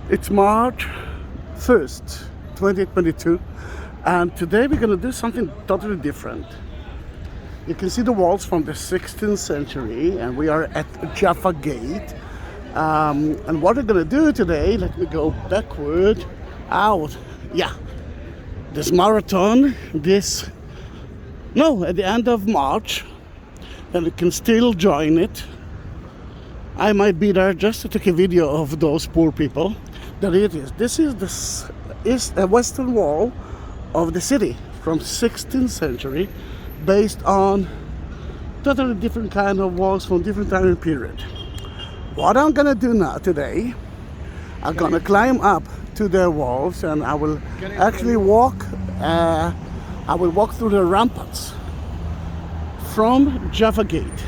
It's March 1st, 2022, and today we're gonna do something totally different. You can see the walls from the 16th century, and we are at Jaffa Gate. And what we're gonna do today, let me go backward, out. Yeah, this marathon, at the end of March, and you can still join it. I might be there just to take a video of those poor people. There it is. This is a western wall of the city from 16th century, based on totally different kind of walls from different time period. What I'm gonna do now today, I'm gonna climb up to the walls, and I will actually walk. I will walk through the ramparts from Jaffa Gate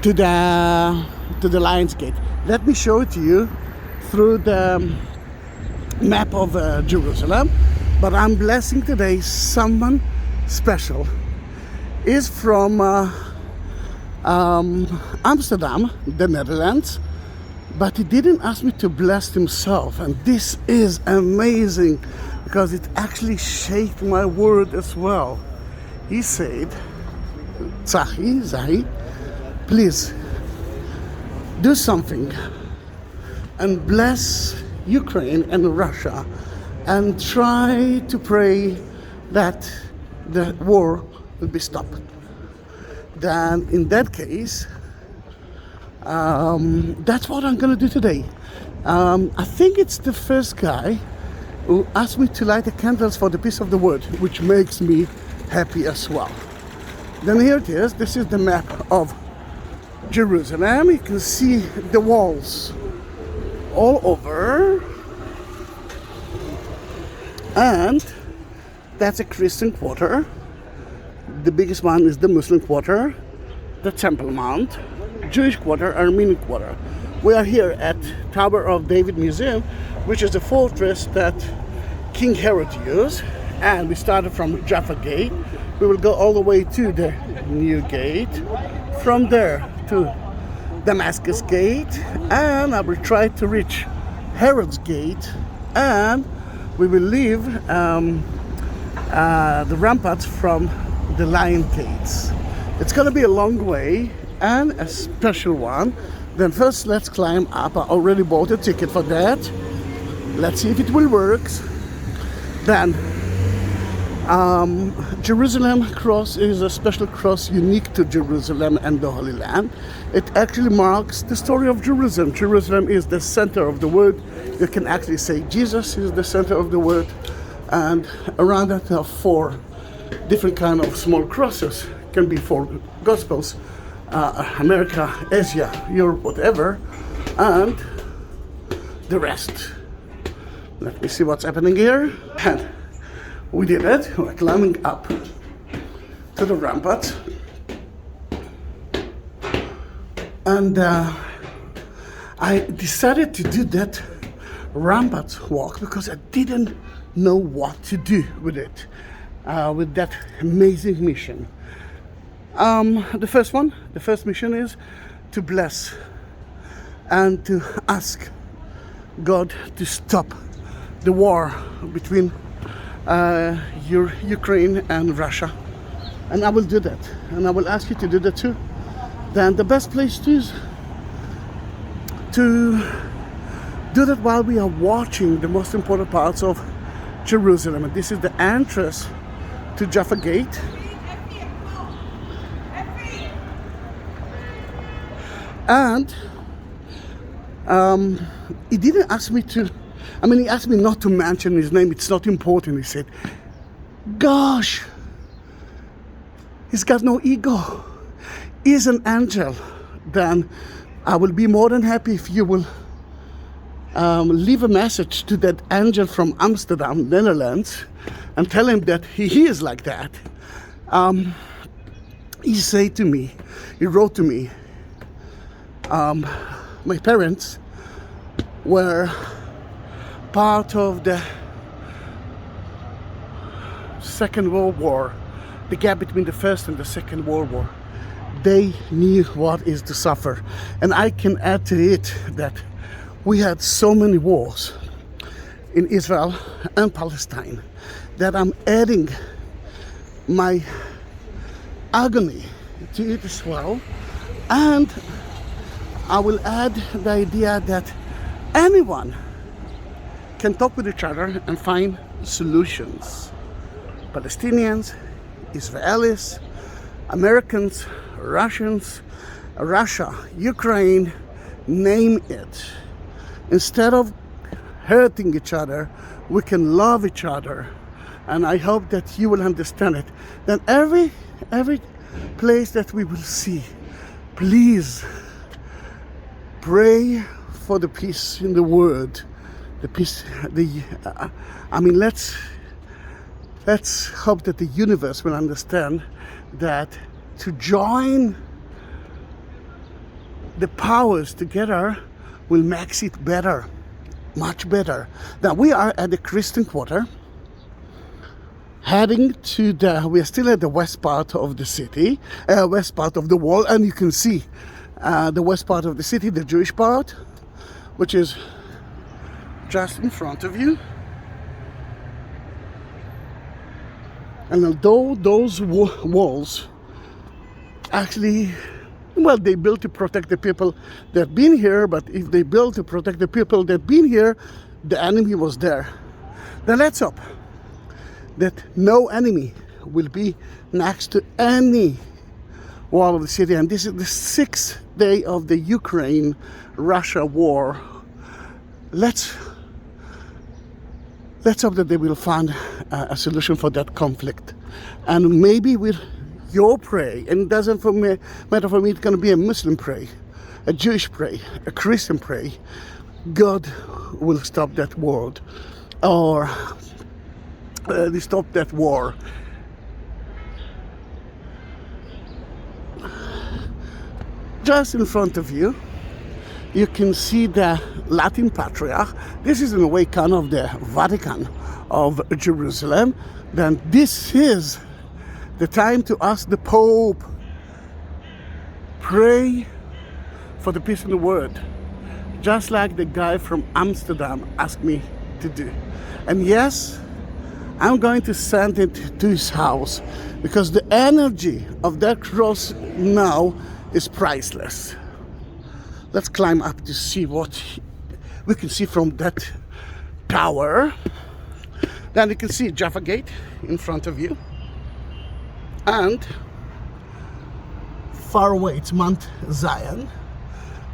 to the Lion's Gate. Let me show it to you through the map of Jerusalem. But I'm blessing today someone special. Is from Amsterdam, the Netherlands, but he didn't ask me to bless himself, and this is amazing because it actually shaped my word as well. He said, Zahi, please do something and bless Ukraine and Russia, and try to pray that the war will be stopped. Then in that case, that's what I'm gonna do today. I think it's the first guy who asked me to light the candles for the peace of the word, which makes me happy as well. Then here it is. This is the map of Jerusalem. You can see the walls all over, and that's a Christian quarter. The biggest one is the Muslim quarter, the Temple Mount, Jewish quarter, Armenian quarter. We are here at Tower of David Museum, which is a fortress that King Herod used, and we started from Jaffa Gate. We will go all the way to the new gate, from there to Damascus Gate, and I will try to reach Herod's Gate, and we will leave the ramparts from the Lion Gates. It's gonna be a long way and a special one. Then first let's climb up. I already bought a ticket for that. Let's see if it will work. Then Jerusalem cross is a special cross unique to Jerusalem and the Holy Land. It actually marks the story of Jerusalem. Jerusalem is the center of the world. You can actually say Jesus is the center of the world, and around that there are 4 different kind of small crosses. Can be 4 gospels, America, Asia, Europe, whatever, and the rest. Let me see what's happening here. And we did it. We're climbing up to the rampart, and I decided to do that rampart walk because I didn't know what to do with it, with that amazing mission. The first mission is to bless and to ask God to stop the war between Ukraine and Russia, and I will do that, and I will ask you to do that too. Then the best place to do that while we are watching the most important parts of Jerusalem. And this is the entrance to Jaffa Gate. And he didn't ask me to, he asked me not to mention his name. It's not important. He said, gosh, he's got no ego. He's an angel. Then I will be more than happy if you will leave a message to that angel from Amsterdam, Netherlands, and tell him that he is like that. He wrote to me, my parents were part of the Second World War, the gap between the First and the Second World War. They knew what is to suffer. And I can add to it that We had so many wars in Israel and Palestine that I'm adding my agony to it as well. And I will add the idea that anyone can talk with each other and find solutions. Palestinians, Israelis, Americans, Russians, Russia, Ukraine, name it. Instead of hurting each other, we can love each other. And I hope that you will understand it. That every place that we will see, please pray for the peace in the world. The peace, let's hope that the universe will understand that to join the powers together will make it better, much better. Now we are at the Christian Quarter, heading to we are still at the west part of the city, west part of the wall, and you can see the west part of the city, the Jewish part, which is just in front of you. And although those walls actually, well, they built to protect the people that have been here, but if they built to protect the people that have been here, the enemy was there. Then let's hope that no enemy will be next to any wall of the city. And this is the 6th day of the Ukraine-Russia war. Let's hope that they will find a solution for that conflict. And maybe with your prayer, and it doesn't matter for me, it's going to be a Muslim prayer, a Jewish prayer, a Christian prayer, God will stop that war, or stop that war. Just in front of you, you can see the Latin Patriarch. This is in a way kind of the Vatican of Jerusalem. Then this is the time to ask the Pope, pray for the peace in the world, just like the guy from Amsterdam asked me to do. And yes, I'm going to send it to his house, because the energy of that cross now is priceless. Let's climb up to see what we can see from that tower. Then you can see Jaffa Gate in front of you. And far away it's Mount Zion.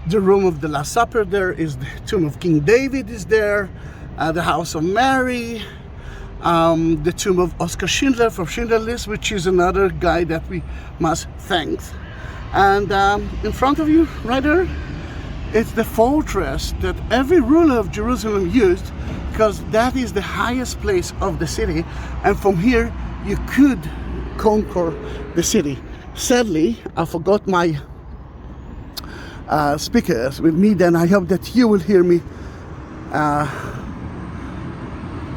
The room of the Last Supper there is the tomb of King David is there. The house of Mary. The tomb of Oscar Schindler from Schindler's List, which is another guy that we must thank. And in front of you, right there, it's the fortress that every ruler of Jerusalem used, because that is the highest place of the city, and from here you could conquer the city. Sadly, I forgot my speakers with me, then I hope that you will hear me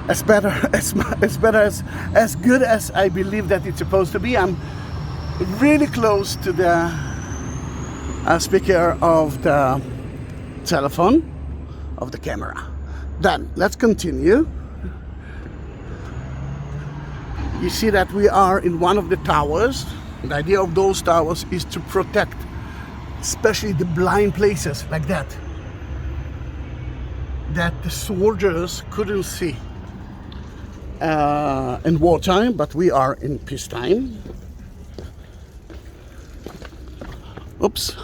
as good as I believe that it's supposed to be. I'm really close to the speaker of the telephone, of the camera. Then let's continue. You see that we are in one of the towers. The idea of those towers is to protect especially the blind places like that the soldiers couldn't see in wartime, but we are in peacetime. Oops.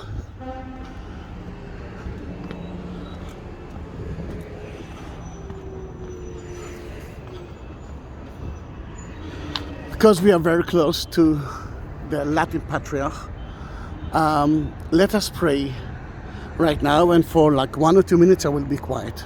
Because we are very close to the Latin Patriarch, let us pray right now, and for like 1 or 2 minutes I will be quiet.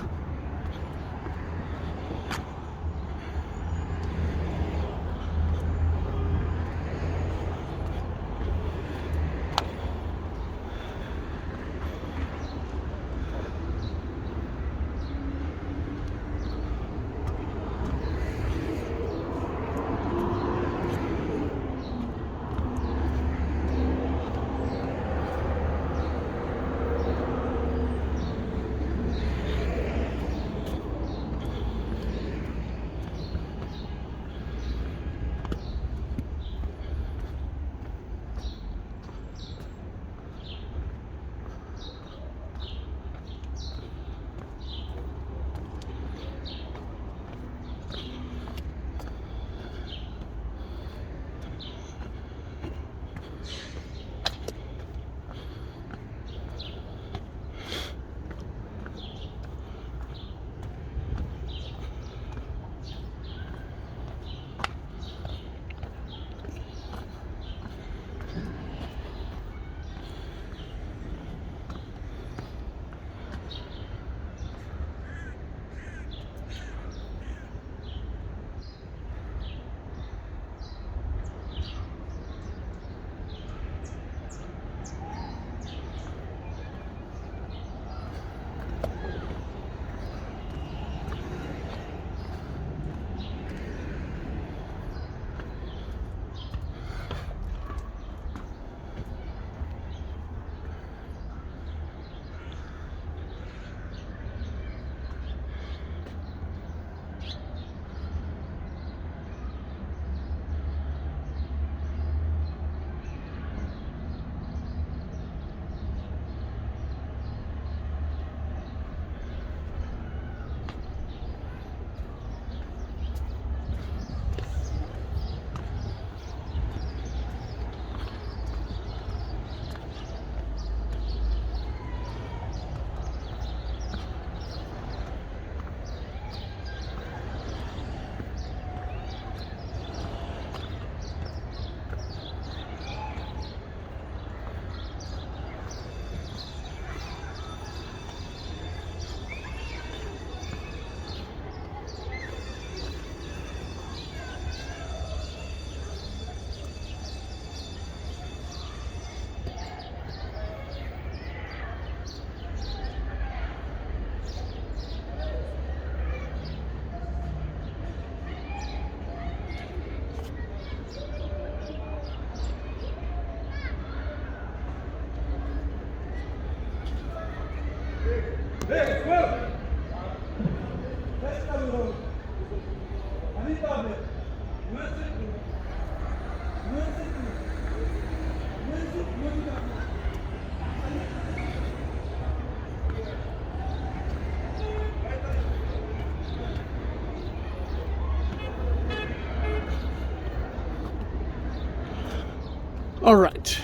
All right.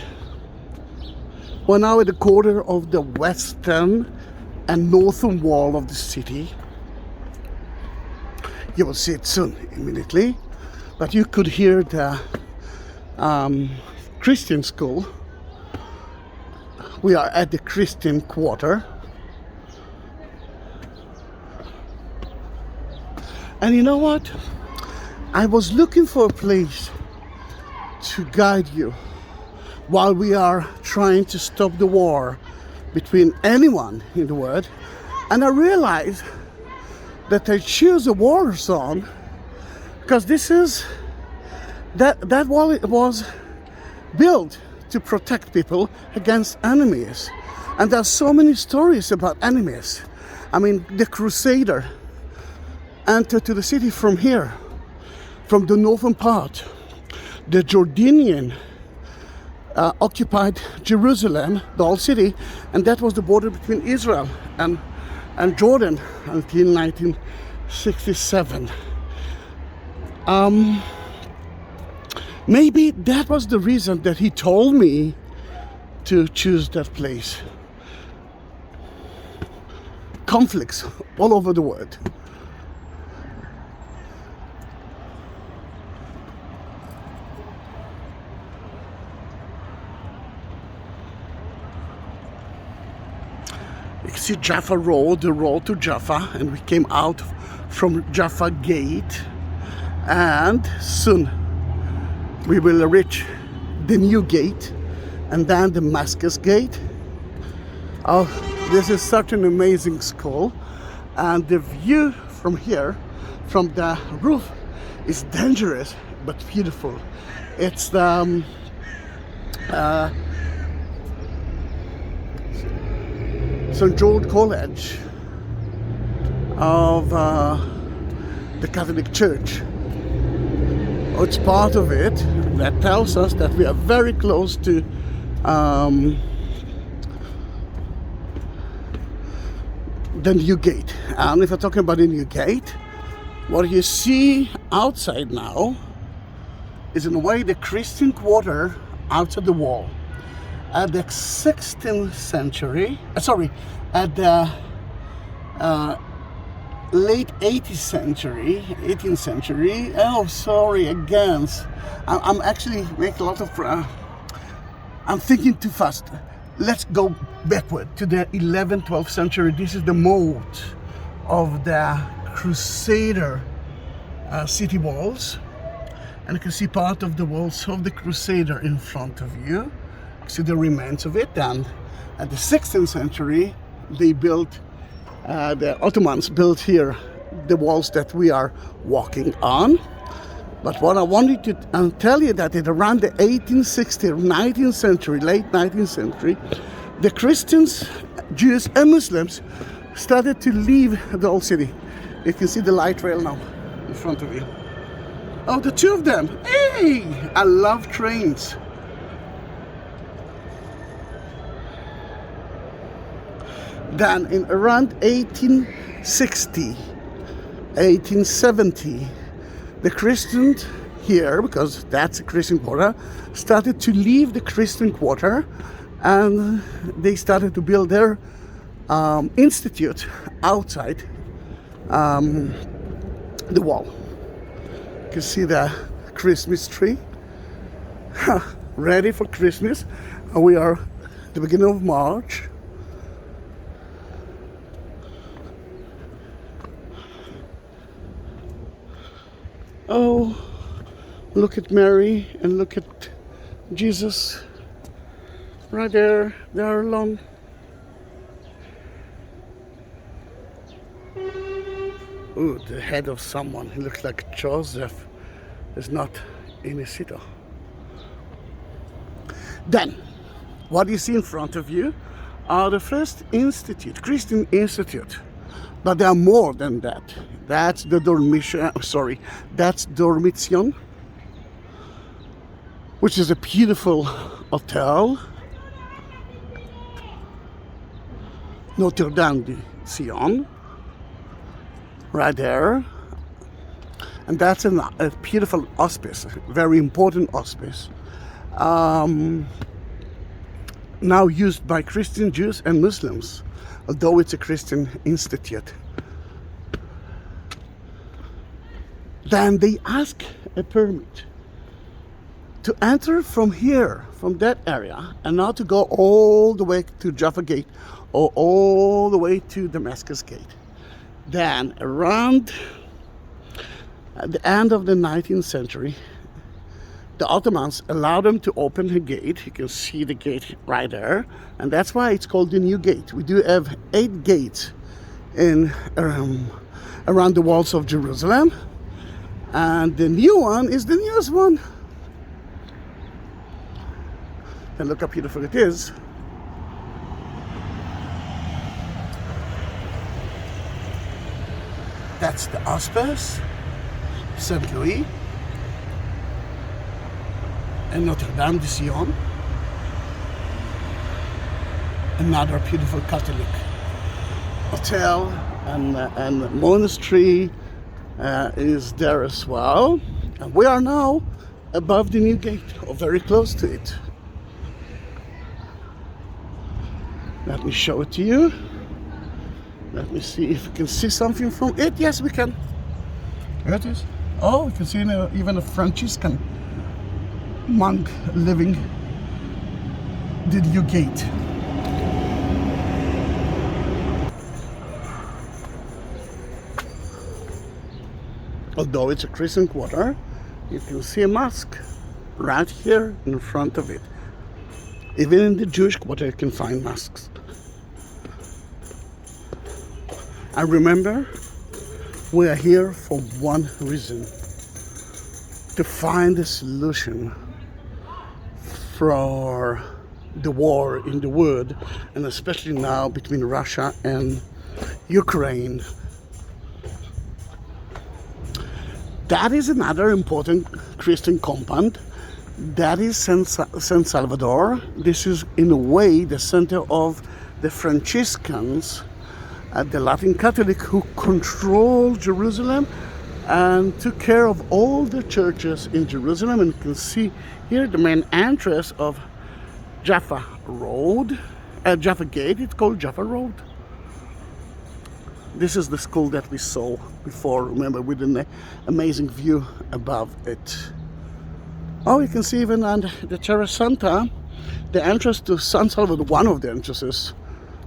We're now at the corner of the western and northern wall of the city. You will see it soon, immediately. But you could hear the Christian school. We are at the Christian quarter. And you know what? I was looking for a place to guide you while we are trying to stop the war between anyone in the world. And I realized that I choose a war zone because this is that wall. It was built to protect people against enemies, and there are so many stories about enemies. I mean, the Crusader entered to the city from here, from the northern part. The Jordanian occupied Jerusalem, the whole city, and that was the border between Israel and Jordan until 1967. Maybe that was the reason that he told me to choose that place. Conflicts all over the world. You can see Jaffa Road, the road to Jaffa, and we came out from Jaffa Gate, and soon we will reach the new gate and then the Damascus Gate. Oh, this is such an amazing school, and the view from here, from the roof, is dangerous but beautiful. It's the St. George College of the Catholic Church. It's part of it that tells us that we are very close to the new gate. And if we're talking about the new gate, what you see outside now is in a way the Christian quarter outside the wall. At the 16th century, at the late 18th century, I'm actually making a lot of, I'm thinking too fast. Let's go backward to the 11th, 12th century. This is the moat of the Crusader city walls. And you can see part of the walls of the Crusader in front of you. See the remains of it. And at the 16th century, they built, the Ottomans built here the walls that we are walking on. But what I wanted to tell you that at around the 1860s, 19th century, late 19th century, the Christians, Jews and Muslims started to leave the old city. You can see the light rail now in front of you. Oh, the two of them. Hey, I love trains. Then in around 1860, 1870, the Christians here, because that's a Christian quarter, started to leave the Christian quarter, and they started to build their institute outside the wall. You can see the Christmas tree, ready for Christmas. We are at the beginning of March. Oh, look at Mary and look at Jesus right there. They are alone. Oh, the head of someone. He looks like Joseph. Is not in a sitter. Then, what you see in front of you are the first institute, Christian institute. But there are more than that. That's the Dormition, which is a beautiful hotel. Notre Dame de Sion, right there. And that's a beautiful hospice, very important hospice. Now used by Christian Jews and Muslims, although it's a Christian institute. Then they ask a permit to enter from here, from that area, and not to go all the way to Jaffa Gate or all the way to Damascus Gate. Then around at the end of the 19th century, the Ottomans allowed them to open the gate. You can see the gate right there, and that's why it's called the New Gate. We do have 8 gates in around the walls of Jerusalem, and the new one is the newest one. And look how beautiful it is. That's the hospice, Saint Louis, and Notre Dame de Sion. Another beautiful Catholic hotel and monastery is there as well. And we are now above the new gate, or very close to it. Let me show it to you. Let me see if we can see something from it. Yes, we can. Here it is. Oh, we can see even a Franciscan monk living the new gate. Although it's a Christian quarter, you can see a mosque right here in front of it. Even in the Jewish quarter you can find mosques. I remember we are here for one reason: to find a solution for the war in the world, and especially now between Russia and Ukraine. That is another important Christian compound. That is San Salvador. This is in a way the center of the Franciscans, the Latin Catholic who controlled Jerusalem and took care of all the churches in Jerusalem. And you can see here the main entrance of Jaffa Road, Jaffa Gate. It's called Jaffa Road. This is the school that we saw before, remember, with an amazing view above it. Oh, you can see even on the Terra Santa, the entrance to San Salvador, one of the entrances.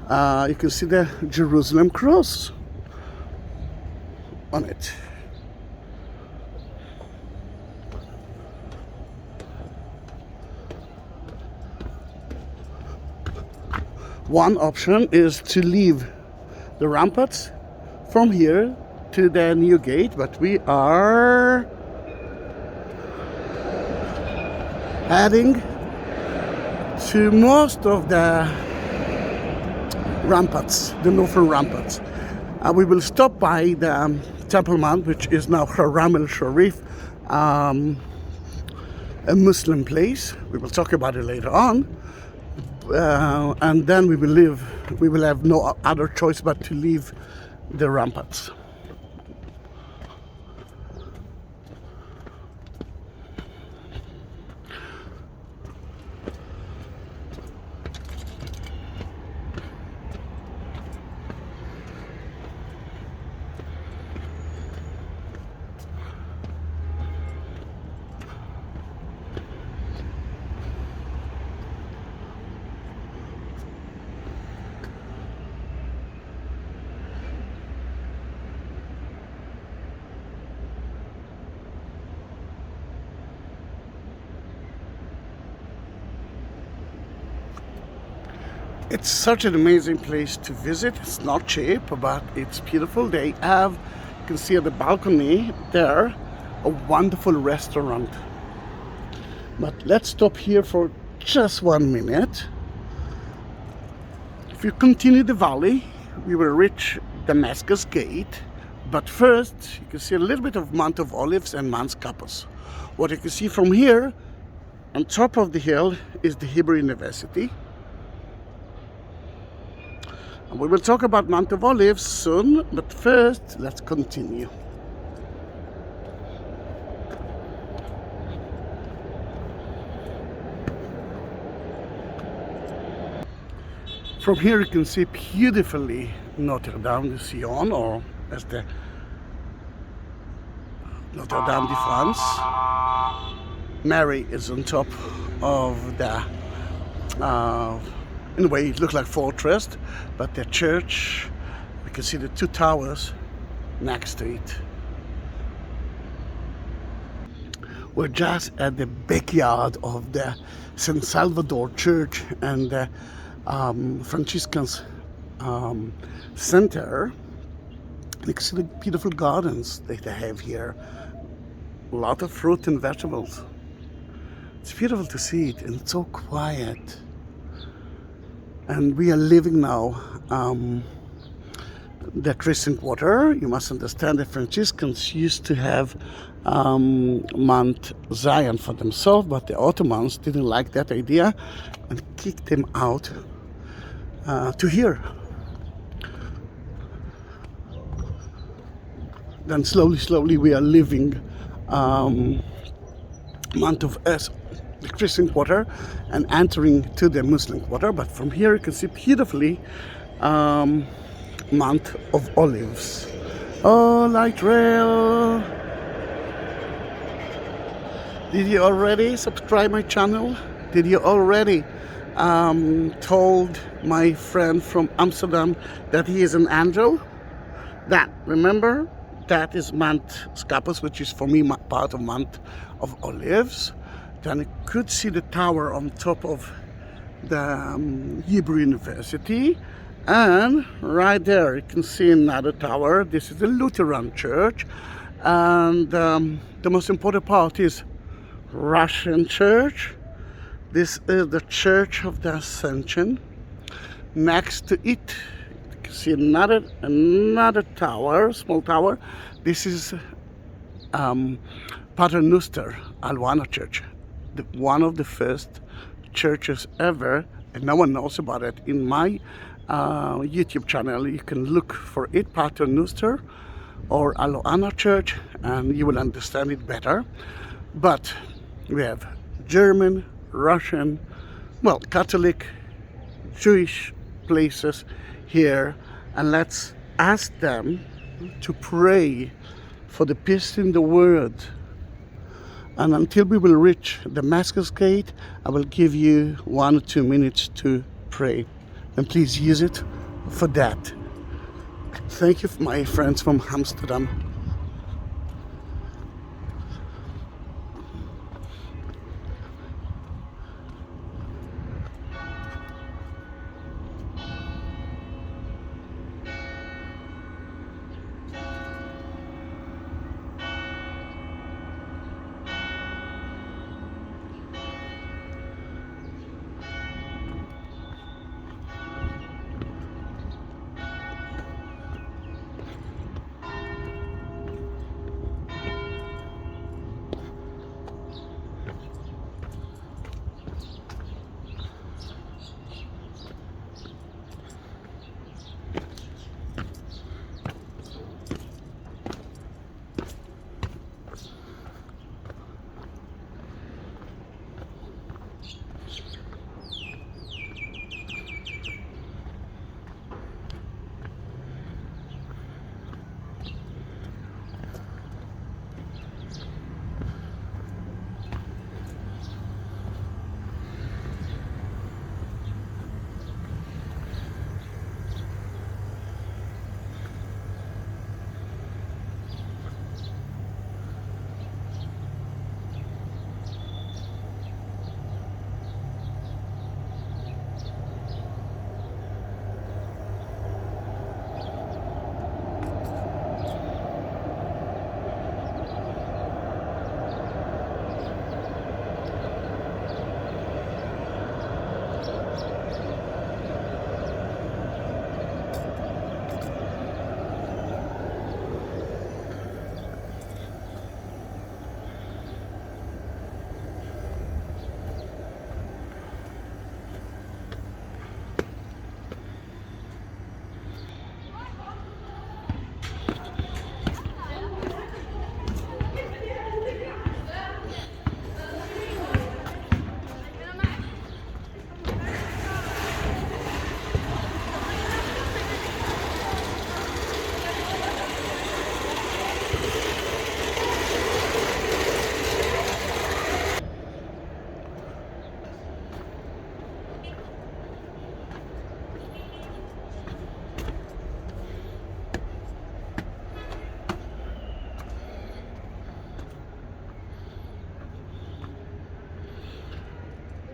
You can see the Jerusalem cross on it. One option is to leave the ramparts from here to the new gate, but we are heading to most of the ramparts, the northern ramparts. We will stop by the Temple Mount, which is now Haram el-Sharif, a Muslim place. We will talk about it later on. And then we will have no other choice but to leave the ramparts. It's such an amazing place to visit. It's not cheap, but it's beautiful. They have, you can see at the balcony there, a wonderful restaurant. But let's stop here for just 1 minute If you continue the valley, we will reach Damascus Gate. But first, you can see a little bit of Mount of Olives and Mount Scapus. What you can see from here, on top of the hill, is the Hebrew University. And we will talk about Mount of Olives soon, but first, let's continue. From here you can see beautifully Notre Dame de Sion, or as the Notre Dame de France. Mary is on top of the, in a way it looks like fortress, but the church, we can see the two towers next to it. We're just at the backyard of the San Salvador church and the Franciscans center. You can see the beautiful gardens that they have here. A lot of fruit and vegetables. It's beautiful to see it, and it's so quiet. And we are living now the Christian Quarter. You must understand the Franciscans used to have Mount Zion for themselves, but the Ottomans didn't like that idea and kicked them out to here. Then slowly we are leaving Mount of the Christian Quarter and entering to the Muslim Quarter. But from here you can see beautifully Mount of Olives. Oh, light rail! Did you already subscribe my channel? Did you already told my friend from Amsterdam that he is an angel? That, remember? That is Mount Scapus, which is for me part of Mount of Olives. Then you could see the tower on top of the Hebrew University. And right there you can see another tower. This is the Lutheran church. And the most important part is Russian church. This is the Church of the Ascension. Next to it, you can see another tower, small tower. This is Paternoster Aluana Church, one of the first churches ever, and no one knows about it. In my YouTube channel, you can look for it, Paternoster or Aluana Church, and you will understand it better. But we have German, Russian, well, Catholic, Jewish places here, and let's ask them to pray for the peace in the world. And until we will reach Damascus Gate, I will give you 1 or 2 minutes to pray, and please use it for that. Thank you, my friends from Amsterdam.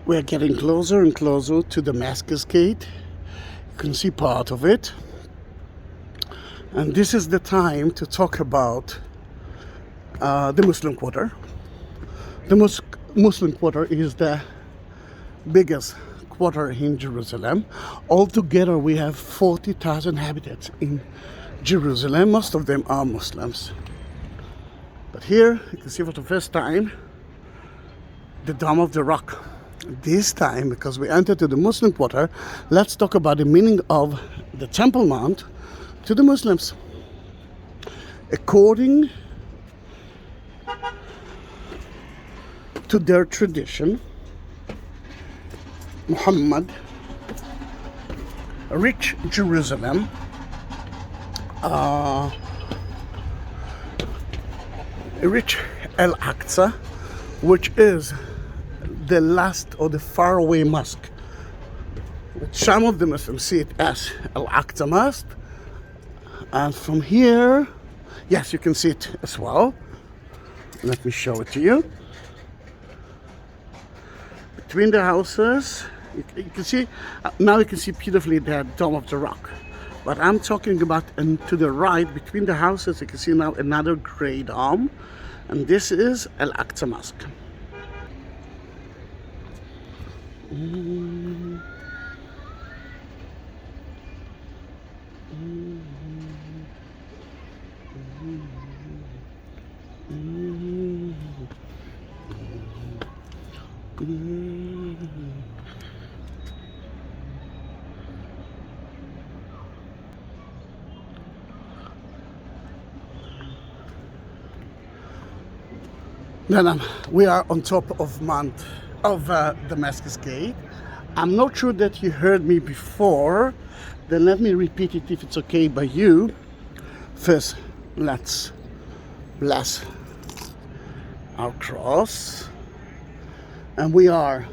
We're getting closer and closer to Damascus Gate. You can see part of it. And this is the time to talk about the Muslim Quarter. The Muslim Quarter is the biggest quarter in Jerusalem. Altogether, we have 40,000 inhabitants in Jerusalem. Most of them are Muslims. But here, you can see for the first time, the Dome of the Rock. This time, because we entered to the Muslim Quarter, let's talk about the meaning of the Temple Mount to the Muslims. According to their tradition, Muhammad reached Jerusalem reached Al-Aqsa, which is the last or the faraway mosque. Some of the Muslims see it as Al-Aqsa Mosque, and from here, yes, you can see it as well. Let me show it to you. Between the houses, you can see, now you can see beautifully the Dome of the Rock. But I'm talking about, and to the right, between the houses, you can see now another grey dome, and this is Al-Aqsa Mosque. Then we are on top of Damascus Gate. I'm not sure that you heard me before. Then let me repeat it if it's okay by you. First, let's bless our cross. And we are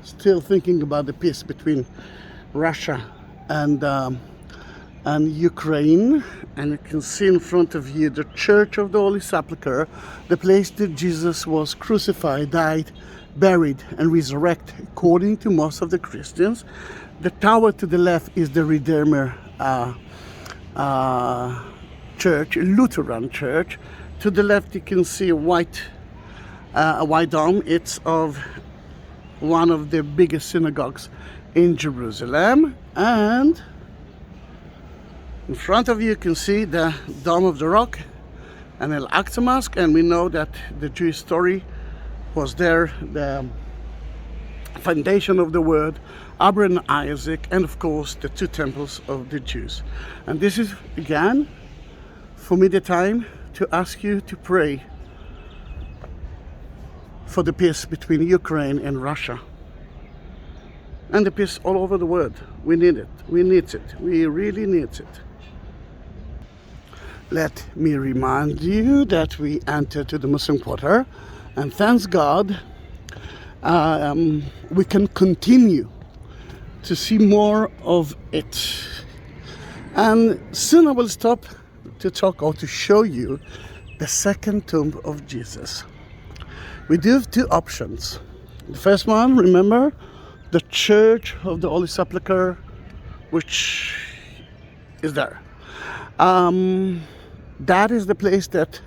still thinking about the peace between Russia and Ukraine. And you can see in front of you the Church of the Holy Sepulchre, the place that Jesus was crucified, died, buried, and resurrected, according to most of the Christians. The tower to the left is the Redeemer Church, Lutheran Church. To the left, you can see a white dome. It's of one of the biggest synagogues in Jerusalem. And in front of you can see the Dome of the Rock and Al-Aqsa Mosque, and we know that the Jewish story was there, the foundation of the word, Abraham and Isaac, and of course the two temples of the Jews. And this is again for me the time to ask you to pray for the peace between Ukraine and Russia, and the peace all over the world. We need it. We need it. We really need it. Let me remind you that we enter to the Muslim Quarter, and thanks God we can continue to see more of it. And soon I will stop to talk or to show you the second tomb of Jesus. We do have two options. The first one, remember, the Church of the Holy Sepulchre, which is there. That is the place that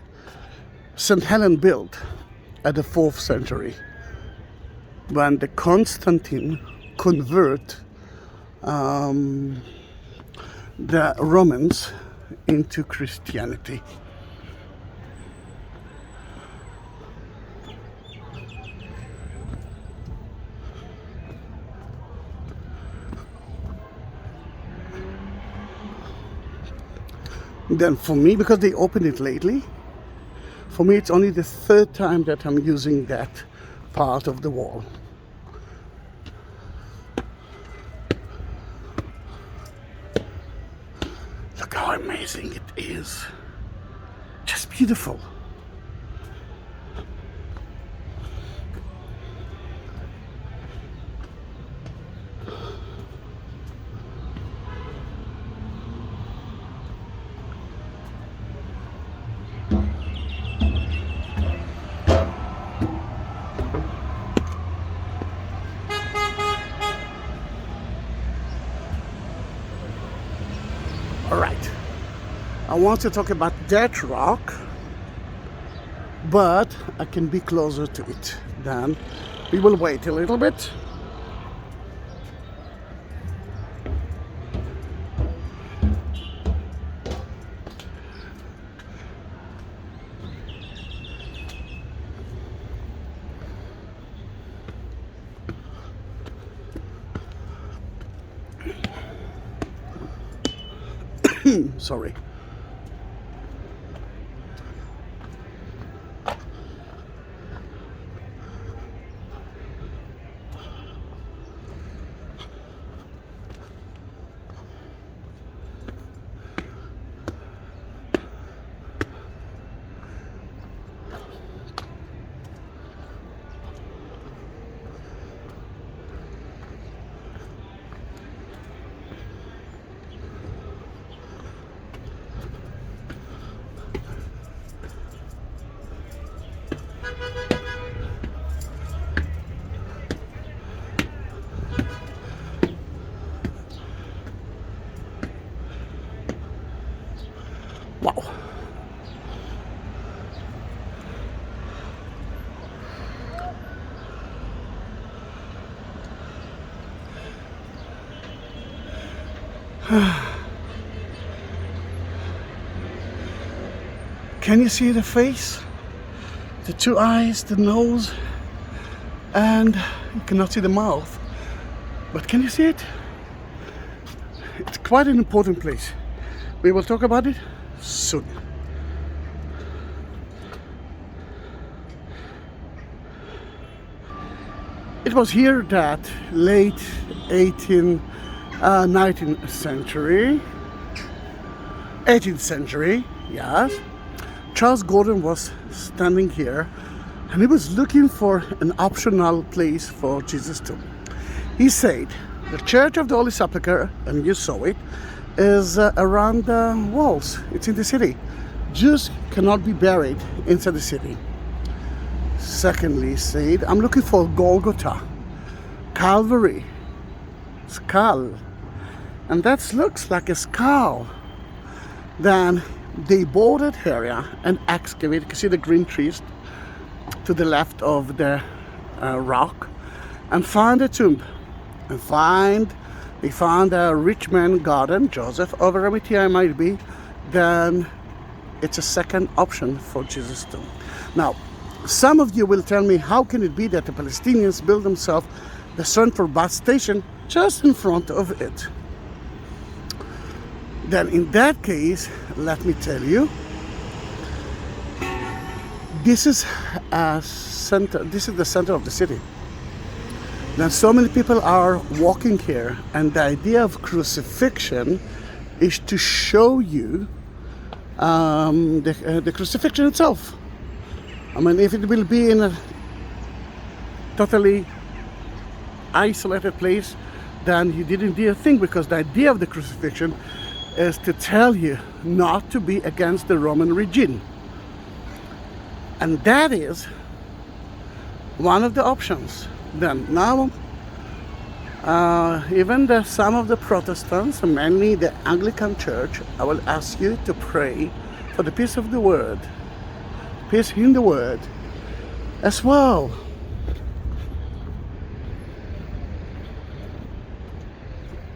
St. Helen built at the 4th century, when the Constantine converted the Romans into Christianity. Then for me, because they opened it lately, for me it's only the third time that I'm using that part of the wall. Look how amazing it is. Just beautiful. I want to talk about that rock, but I can be closer to it. Then we will wait a little bit. Sorry. Wow. Can you see the face? The two eyes, the nose, and you cannot see the mouth. But can you see it? It's quite an important place. We will talk about it soon. It was here that late 19th century, 18th century, yes, Charles Gordon was standing here and he was looking for an optional place for Jesus' tomb. He said, the Church of the Holy Sepulchre, and you saw it, is around the walls. It's in the city. Jews cannot be buried inside the city. Secondly, he said, I'm looking for Golgotha, Calvary, skull. And that looks like a skull. Then they bought that area and excavated. You can see the green trees to the left of the rock, and found a tomb. And they found a rich man garden, Joseph of Arimathea might be. Then it's a second option for Jesus' tomb. Now, some of you will tell me, how can it be that the Palestinians build themselves the central bus station just in front of it? Then in that case, let me tell you, this is the center of the city. Now, so many people are walking here, and the idea of crucifixion is to show you the crucifixion itself. I mean, if it will be in a totally isolated place, then you didn't do a thing, because the idea of the crucifixion is to tell you not to be against the Roman regime. And that is one of the options. Then now, even some of the Protestants, mainly the Anglican Church, I will ask you to pray for the peace of the word, peace in the word as well.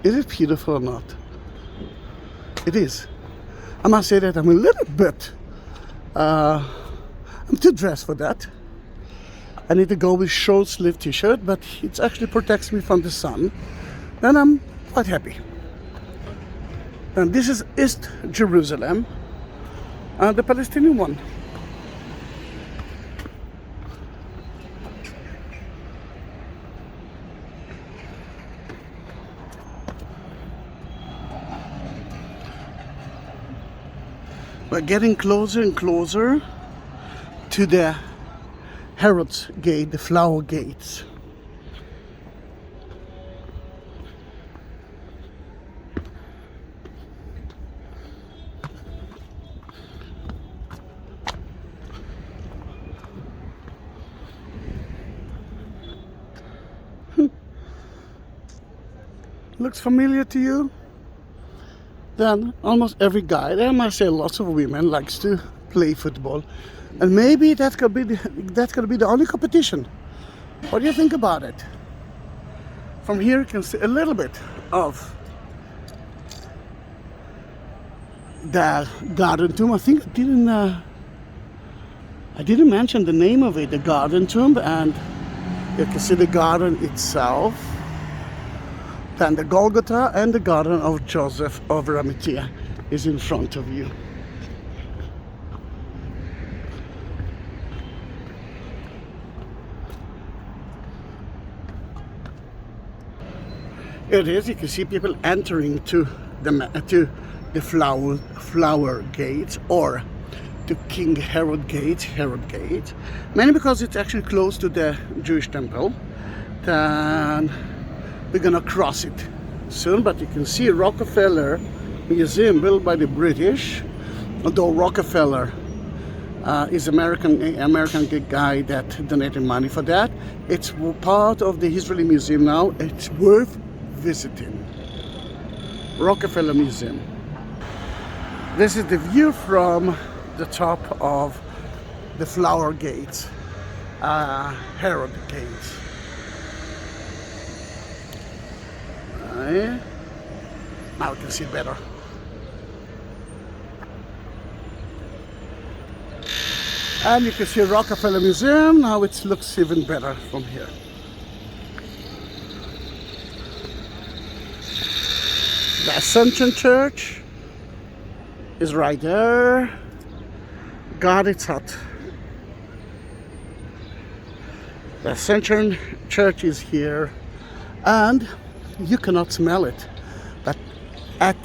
Is it beautiful or not? It is. I must say that I'm a little bit, I'm too dressed for that. I need to go with short sleeve t-shirt, but it actually protects me from the sun. Then I'm quite happy. And this is East Jerusalem, the Palestinian one. We're getting closer and closer to the Herod's Gate, the Flower Gates. Looks familiar to you? then almost every guy, and I must say lots of women, likes to play football. And maybe that's gonna be the only competition. What do you think about it? From here you can see a little bit of the garden tomb. I think I didn't mention the name of it, the garden tomb, and you can see the garden itself. Then the Golgotha and the garden of Joseph of Arimathea is in front of you. It is, you can see people entering to the flower gate, or to King Herod Gate, mainly because it's actually close to the Jewish temple. Then we're gonna cross it soon, but you can see Rockefeller Museum built by the British, although Rockefeller is American guy that donated money for that. It's part of the Israeli Museum now. It's worth visiting. Rockefeller Museum. This is the view from the top of the Flower Gate, Herod Gate. Now we can see better. And you can see Rockefeller Museum. Now it looks even better from here. The Ascension Church is right there. God, it's hot. The Ascension Church is here, and you cannot smell it, but at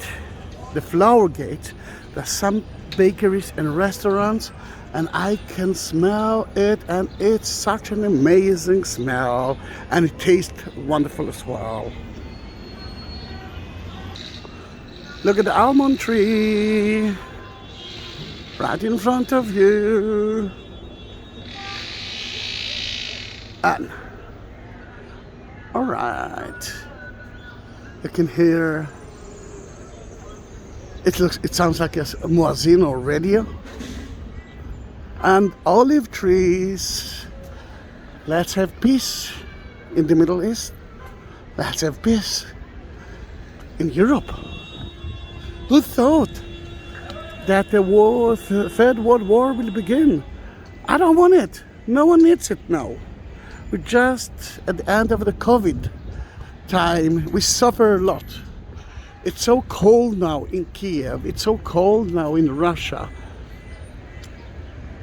the Flower Gate there's some bakeries and restaurants, and I can smell it, and it's such an amazing smell, and it tastes wonderful as well. Look at the almond tree right in front of you. And all right, you can hear it sounds like a muezzin or radio. And olive trees. Let's have peace in the Middle East. Let's have peace in Europe. Who thought that the Third World War will begin? I don't want it. No one needs it now. We're just at the end of the COVID time. We suffer a lot. It's so cold now in Kiev. It's so cold now in Russia.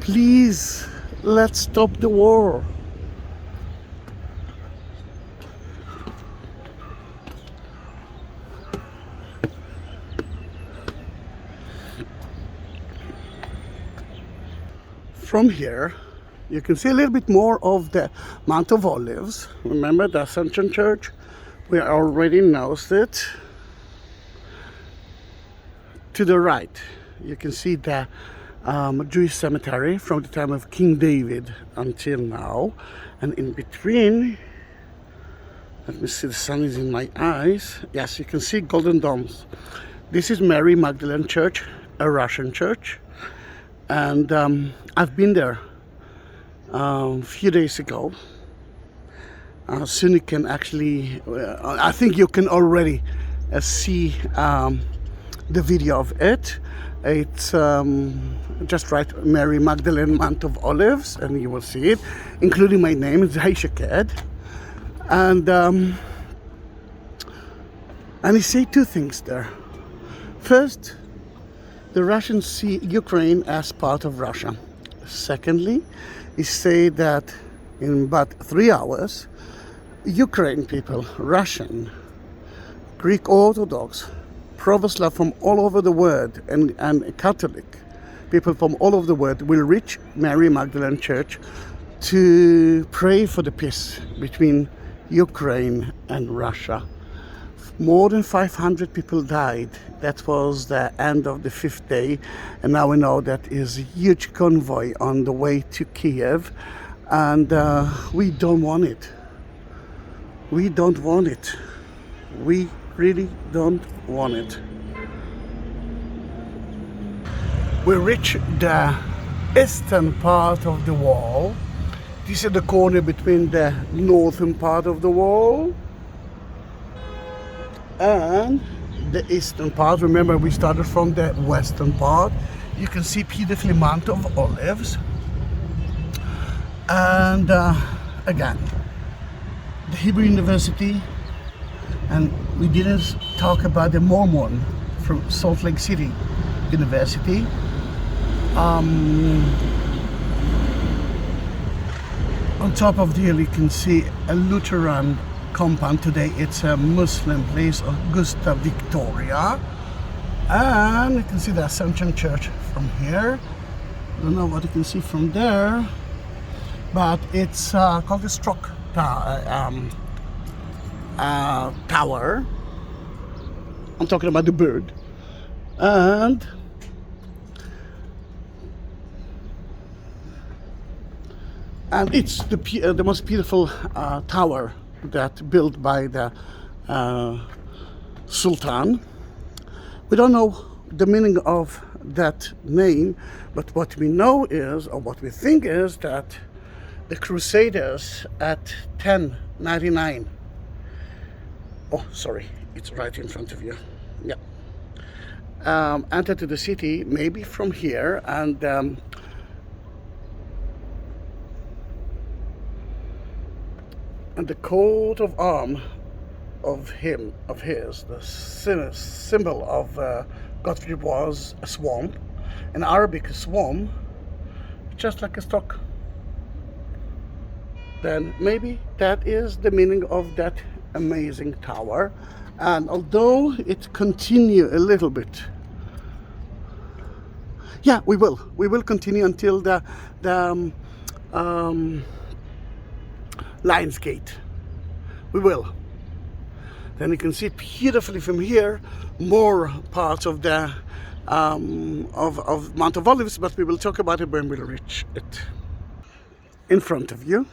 Please, let's stop the war. From here, you can see a little bit more of the Mount of Olives. Remember the Ascension Church? We already noticed it. To the right, you can see the Jewish cemetery from the time of King David until now. And in between, let me see, the sun is in my eyes. Yes, you can see golden domes. This is Mary Magdalene Church, a Russian church. And I've been there a few days ago. Soon you can actually, I think you can already see the video of it. It's just write Mary Magdalene Mount of Olives and you will see it, including my name, Zahi Shaked. And he say two things there. First, the Russians see Ukraine as part of Russia. Secondly, he say that in about 3 hours, Ukraine people, Russian, Greek Orthodox, Pravoslav from all over the world, and Catholic people from all over the world will reach Mary Magdalene Church to pray for the peace between Ukraine and Russia. More than 500 people died. That was the end of the 5th day, and now we know that is a huge convoy on the way to Kiev, and we don't want it. We don't want it. We really don't want it. We reach the eastern part of the wall. This is the corner between the northern part of the wall and the eastern part. Remember, we started from the western part. You can see beautifully Mount of Olives. And again, the Hebrew University, and we didn't talk about the Mormon from Salt Lake City University. On top of the hill you can see a Lutheran compound. Today it's a Muslim place, Augusta Victoria, and you can see the Assumption Church from here. I don't know what you can see from there, but it's called the Stroke Tower. I'm talking about the bird. And it's the most beautiful tower that built by the Sultan. We don't know the meaning of that name, but what we know is, or what we think is, that the Crusaders at 1099. Oh, sorry, it's right in front of you. Yeah. Entered to the city, maybe from here, and the coat of arms of his, the symbol of Godfrey was a swan. In Arabic, a swan, just like a stock. Then maybe that is the meaning of that amazing tower. And although it continue a little bit, yeah, we will continue until the Lions Gate. We will. Then you can see beautifully from here more parts of the of Mount of Olives, but we will talk about it when we reach it. In front of you,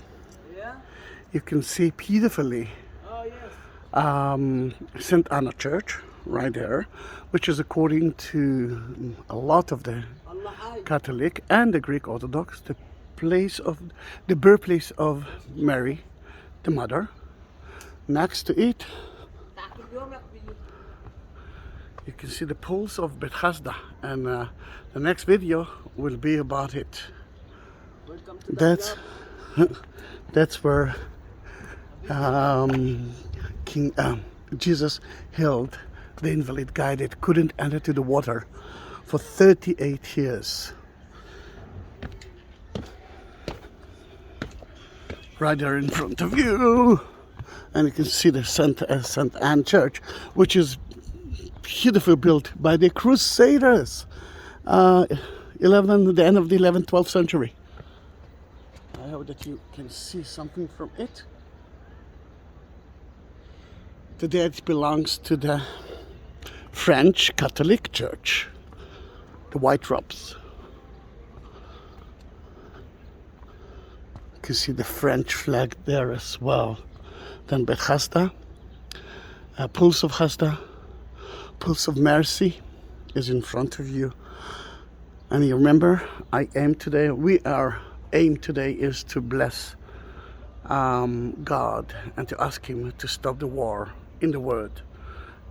you can see beautifully St. Anna Church right there, which is, according to a lot of the Catholic and the Greek Orthodox, the birthplace of Mary, the Mother. Next to it, you can see the poles of Bethesda, and the next video will be about it. That's where King Jesus held the invalid guy that couldn't enter to the water for 38 years. Right there in front of you, and you can see the St. Anne Church, which is beautifully built by the Crusaders, the end of the 11th, 12th century. I hope that you can see something from it. Today it belongs to the French Catholic Church, the White Robes. You can see the French flag there as well. Then Bethesda, Pulse of Hesda, Pulse of Mercy is in front of you. And you remember, our aim today is to bless God and to ask Him to stop the war in the world.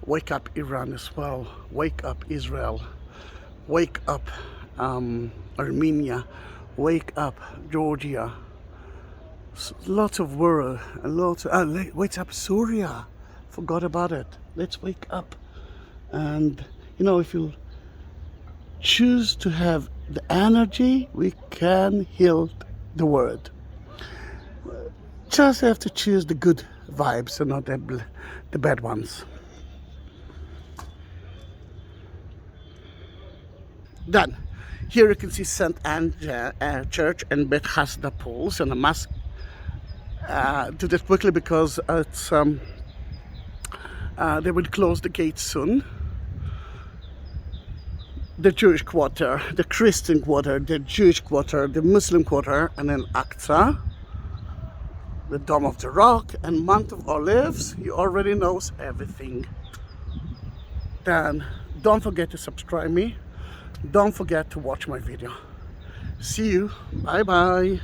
Wake up Iran as well, wake up Israel, wake up Armenia, wake up Georgia. Lots of world, wake up Syria, forgot about it. Let's wake up. And if you choose to have the energy, we can heal the world. Just have to choose the good vibes and not the bad ones. Then, here you can see St. Anne Church and Bethesda Pools, and I must do that quickly because it's they will close the gates soon. The Jewish quarter, the Christian quarter, the Jewish quarter, the Muslim quarter, and then Aqsa, the Dome of the Rock, and Mount of Olives. You already knows everything. Then don't forget to subscribe me don't forget to watch my video. See you. Bye bye.